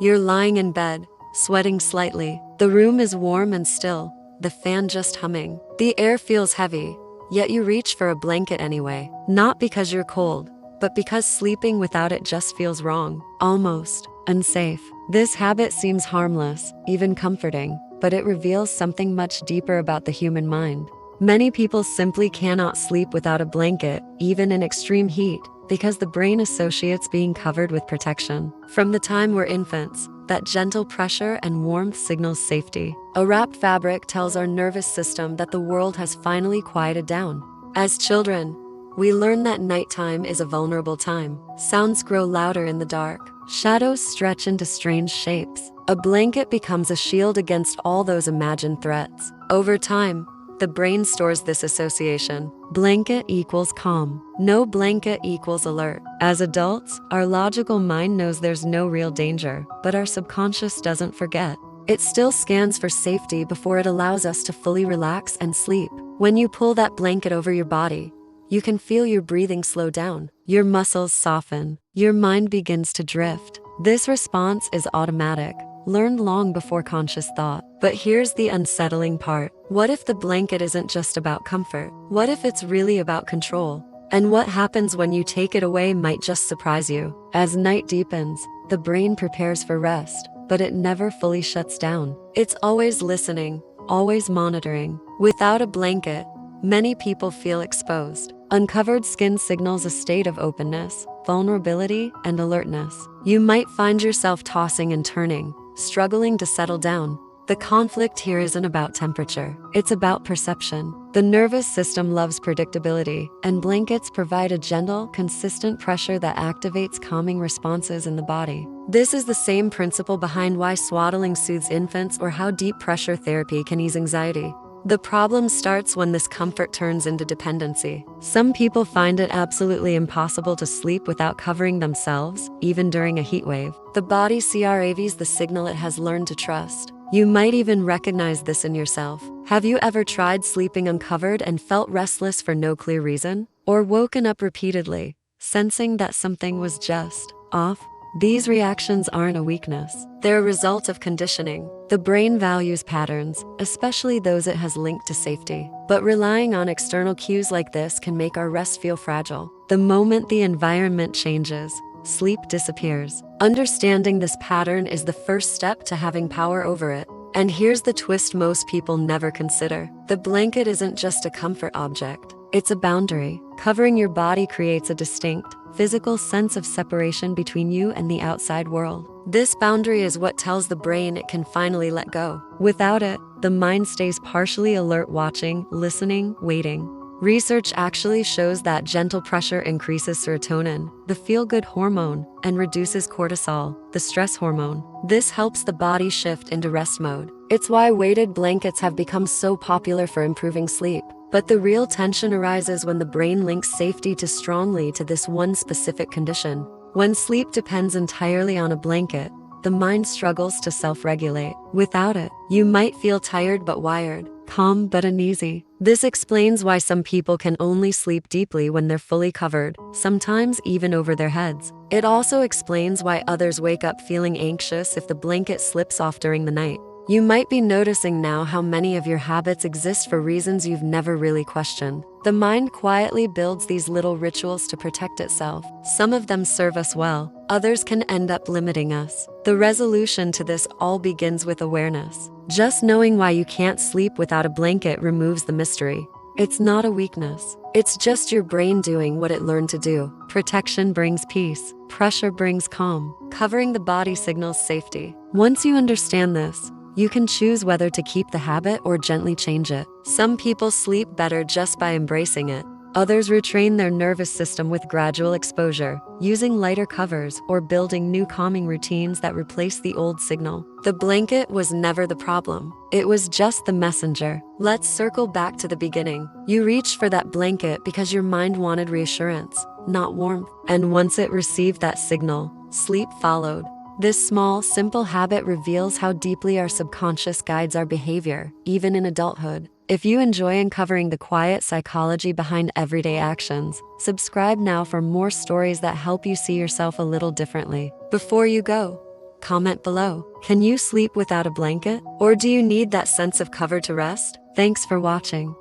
You're lying in bed, sweating slightly. The room is warm and still, the fan just humming. The air feels heavy, yet you reach for a blanket anyway. Not because you're cold, but because sleeping without it just feels wrong, almost unsafe. This habit seems harmless, even comforting, but it reveals something much deeper about the human mind. Many people simply cannot sleep without a blanket, even in extreme heat, because the brain associates being covered with protection. From the time we're infants, that gentle pressure and warmth signals safety. A wrapped fabric tells our nervous system that the world has finally quieted down. As children, we learn that nighttime is a vulnerable time. Sounds grow louder in the dark. Shadows stretch into strange shapes. A blanket becomes a shield against all those imagined threats. Over time, the brain stores this association. Blanket equals calm. No blanket equals alert. As adults, our logical mind knows there's no real danger, but our subconscious doesn't forget. It still scans for safety before it allows us to fully relax and sleep. When you pull that blanket over your body, you can feel your breathing slow down. Your muscles soften. Your mind begins to drift. This response is automatic, learned long before conscious thought. But here's the unsettling part. What if the blanket isn't just about comfort? What if it's really about control? And what happens when you take it away might just surprise you. As night deepens, the brain prepares for rest, but it never fully shuts down. It's always listening, always monitoring. Without a blanket, many people feel exposed. Uncovered skin signals a state of openness, vulnerability, and alertness. You might find yourself tossing and turning, struggling to settle down. The conflict here isn't about temperature, it's about perception. The nervous system loves predictability, and blankets provide a gentle, consistent pressure that activates calming responses in the body. This is the same principle behind why swaddling soothes infants or how deep pressure therapy can ease anxiety. The problem starts when this comfort turns into dependency. Some people find it absolutely impossible to sleep without covering themselves, even during a heat wave. The body craves the signal it has learned to trust. You might even recognize this in yourself. Have you ever tried sleeping uncovered and felt restless for no clear reason? Or woken up repeatedly, sensing that something was just off? These reactions aren't a weakness. They're a result of conditioning. The brain values patterns, especially those it has linked to safety. But relying on external cues like this can make our rest feel fragile. The moment the environment changes, sleep disappears. Understanding this pattern is the first step to having power over it. And here's the twist most people never consider. The blanket isn't just a comfort object. It's a boundary. Covering your body creates a distinct, physical sense of separation between you and the outside world. This boundary is what tells the brain it can finally let go. Without it, the mind stays partially alert, watching, listening, waiting. Research actually shows that gentle pressure increases serotonin, the feel-good hormone, and reduces cortisol, the stress hormone. This helps the body shift into rest mode. It's why weighted blankets have become so popular for improving sleep. But the real tension arises when the brain links safety too strongly to this one specific condition. When sleep depends entirely on a blanket, the mind struggles to self-regulate. Without it, you might feel tired but wired, calm but uneasy. This explains why some people can only sleep deeply when they're fully covered, sometimes even over their heads. It also explains why others wake up feeling anxious if the blanket slips off during the night. You might be noticing now how many of your habits exist for reasons you've never really questioned. The mind quietly builds these little rituals to protect itself. Some of them serve us well, others can end up limiting us. The resolution to this all begins with awareness. Just knowing why you can't sleep without a blanket removes the mystery. It's not a weakness. It's just your brain doing what it learned to do. Protection brings peace. Pressure brings calm. Covering the body signals safety. Once you understand this, you can choose whether to keep the habit or gently change it. Some people sleep better just by embracing it. Others retrain their nervous system with gradual exposure, using lighter covers or building new calming routines that replace the old signal. The blanket was never the problem. It was just the messenger. Let's circle back to the beginning. You reached for that blanket because your mind wanted reassurance, not warmth. And once it received that signal, sleep followed. This small, simple habit reveals how deeply our subconscious guides our behavior, even in adulthood. If you enjoy uncovering the quiet psychology behind everyday actions, subscribe now for more stories that help you see yourself a little differently. Before you go, Comment below. Can you sleep without a blanket? Or do you need that sense of cover to rest? Thanks for watching.